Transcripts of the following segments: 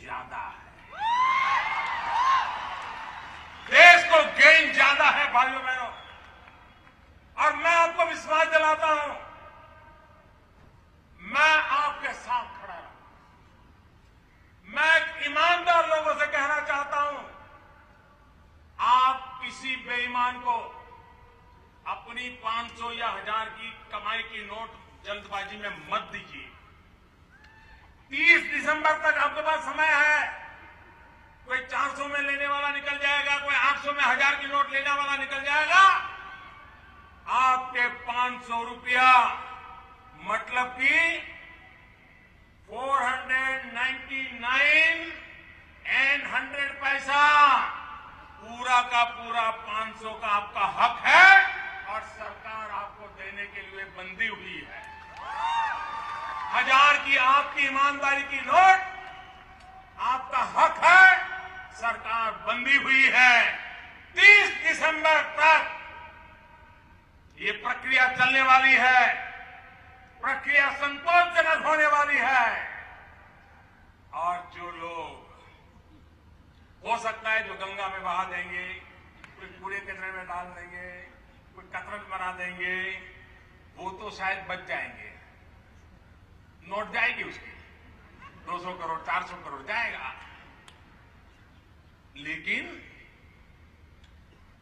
ज्यादा है, देश को गेन ज्यादा है भाइयों बहनों। और मैं आपको विश्वास दिलाता हूं, मैं आपके साथ खड़ा हूं। मैं ईमानदार लोगों से कहना चाहता हूं, आप किसी बेईमान को अपनी 500 या 1000 की कमाई की नोट जल्दबाजी में मत दीजिए। 30 दिसंबर तक आपके पास समय है। कोई 400 में लेने वाला निकल जाएगा, कोई 800 में 1000 की नोट लेने वाला निकल जाएगा। आपके 500 रुपया मतलब कि 499 एंड 100 पैसा, पूरा का पूरा 500 का आपका हक है और सरकार आपको देने के लिए बंधी हुई है। 1000 की आपकी ईमानदारी की नोट आपका हक है, सरकार बंधी हुई है। 30 दिसंबर तक ये प्रक्रिया चलने वाली है। प्रक्रिया संतोषजनक होने वाली है। और जो लोग हो सकता है जो गंगा में बहा देंगे, कोई कूड़े कचरे में डाल देंगे, कोई कतरन बना देंगे, वो तो शायद बच जाएंगे। नोट जाएगी उसकी, 200 करोड़ 400 करोड़ जाएगा। लेकिन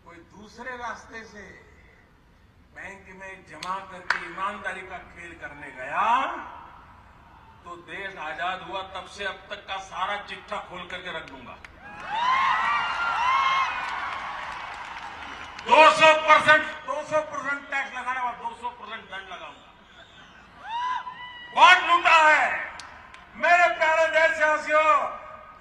कोई दूसरे रास्ते से बैंक में जमा करके ईमानदारी का खेल करने गया तो देश आजाद हुआ तब से अब तक का सारा चिट्ठा खोल करके रख दूंगा। 200% टैक्स लगाने और 200% दंड लगाऊंगा। कौन लूटा है? मेरे प्यारे देशवासियों,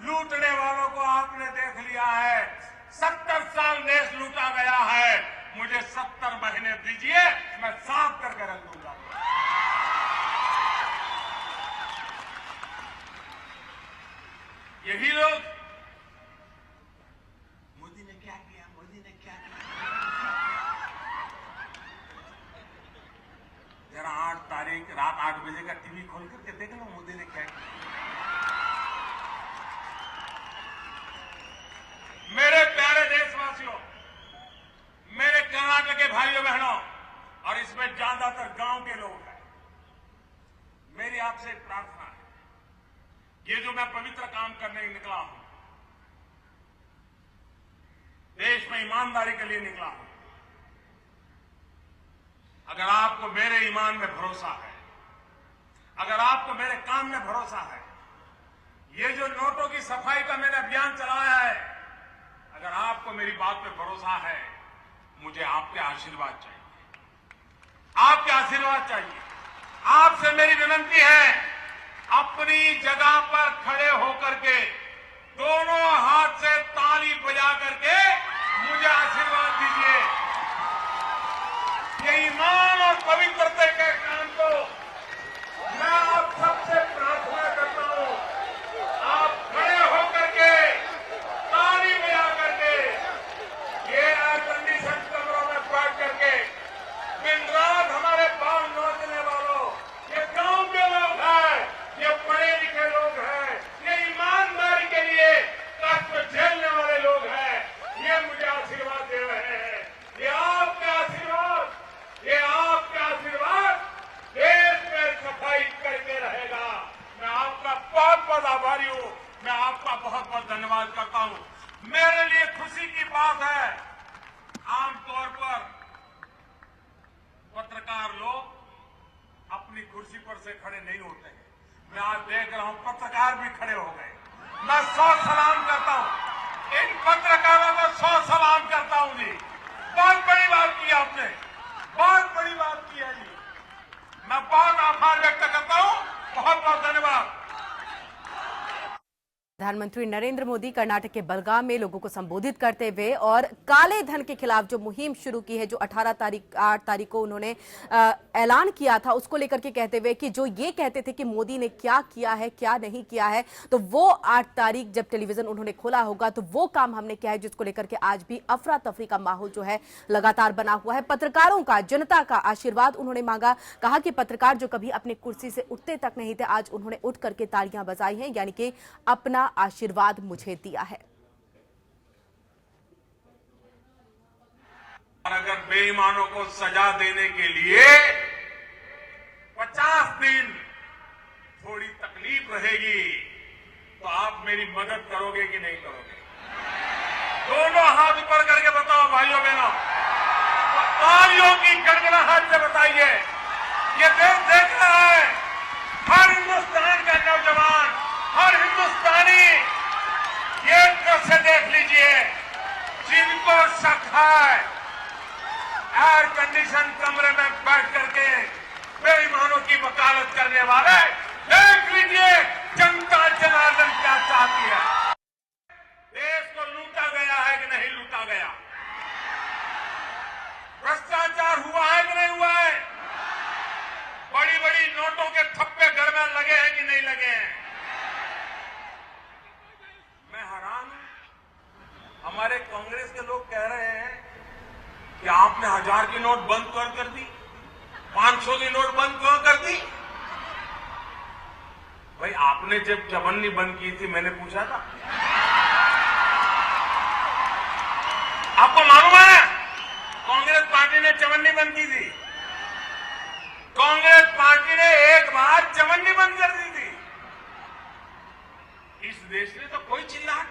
लूटने वालों को आपने देख लिया है। 70 साल देश लूटा गया है। मुझे 70 महीने दीजिए, मैं साफ करके रख दूंगा। यही लोग मोदी ने क्या किया, मोदी ने क्या किया। जरा 8 तारीख रात 8 बजे का टीवी खोल करके देख लो, मोदी ने क्या किया। मेरे प्यारे देशवासियों, मेरे कर्नाटक के भाइयों बहनों, और इसमें ज्यादातर गांव के लोग हैं, मेरी आपसे एक प्रार्थना है। ये जो मैं पवित्र काम करने निकला हूं, देश में ईमानदारी के लिए निकला हूं। अगर आपको मेरे ईमान में भरोसा है, अगर आपको मेरे काम में भरोसा है, ये जो नोटों की सफाई का मैंने अभियान चलाया है, अगर आपको मेरी बात पे भरोसा है, मुझे आपके आशीर्वाद चाहिए। आपके आशीर्वाद चाहिए। आपसे मेरी विनती है, अपनी जगह पर खड़े होकर के दोनों हाथ से ताली बजा करके मुझे आशीर्वाद दीजिए। ये ईमान और पवित्रता के काम को मैं आप सबसे प्रार्थना करता हूं, आप खड़े होकर के ताली बजा करके, ये एयर कंडीशन कमरों में बैठ करके दिन रात हमारे बाल नोचने वालों, ये गांव के लोग हैं, ये पढ़े लिखे लोग हैं, ये ईमानदारी के लिए कष्ट झेलने वाले लोग हैं, ये मुझे आशीर्वाद दे रहे हैं। ये आपके आशीर्वाद, ये आपके आशीर्वाद देश में सफाई करके रहेगा। मैं आपका बहुत बहुत आभारी हूं। मैं आपका बहुत बहुत धन्यवाद करता हूं। मेरे लिए खुशी की बात है, आमतौर पर पत्रकार लोग अपनी कुर्सी पर से खड़े नहीं होते हैं। मैं आज देख रहा हूं पत्रकार भी खड़े हो गए। मैं 100 सलाम करता हूं, इन पत्रकारों को 100 सलाम करता हूं जी। बहुत बड़ी बात की आपने, बहुत बड़ी बात की है जी। मैं बहुत आभार व्यक्त करता हूं। बहुत बहुत धन्यवाद। प्रधानमंत्री नरेंद्र मोदी कर्नाटक के बेलगाम में लोगों को संबोधित करते हुए और काले धन के खिलाफ जो मुहिम शुरू की है, जो 8 तारीख को उन्होंने ऐलान किया था, उसको लेकर के कहते हुए कि जो ये कहते थे कि मोदी ने क्या किया है क्या नहीं किया है, तो वो 8 तारीख जब टेलीविजन उन्होंने खोला होगा तो वो काम हमने किया है, जिसको लेकर के आज भी अफरा तफरी का माहौल जो है लगातार बना हुआ है। पत्रकारों का, जनता का आशीर्वाद उन्होंने मांगा। कहा कि पत्रकार जो कभी अपनी कुर्सी से उठते तक नहीं थे, आज उन्होंने उठ करके तालियां बजाई हैं, यानी कि अपना आशीर्वाद मुझे दिया है। और अगर बेईमानों को सजा देने के लिए 50 दिन थोड़ी तकलीफ रहेगी, तो आप मेरी मदद करोगे कि नहीं करोगे? दोनों हाथ ऊपर करके बताओ भाइयों बहनों, तालियों की गड़गड़ाहट से बताइए। ये देश देख रहा है, हर हिंदुस्तान का नौजवान, हर हिंदुस्तानी ये दृश्य देख लीजिए। जिनको शक है, एयर कंडीशन कमरे में बैठ करके बेईमानों की वकालत करने वाले, देख लीजिए जनता जनार्दन क्या चाहती है। देश को लूटा गया है कि नहीं लूटा गया? भ्रष्टाचार हुआ है कि नहीं हुआ है? बड़ी बड़ी नोटों के थप्पे घर में लगे हैं कि नहीं लगे हैं? मैं हैरान हूं, हमारे कांग्रेस के लोग कह रहे हैं कि आपने 1000 की नोट बंद कर दी, 500 की नोट बंद क्यों कर दी? भाई आपने जब चवन्नी बंद की थी, मैंने पूछा था? आपको मालूम है कांग्रेस पार्टी ने चवन्नी बंद की थी? कांग्रेस पार्टी ने एक बार चवन्नी बंद कर दी थी। इस देश ने तो कोई चिल्लाहट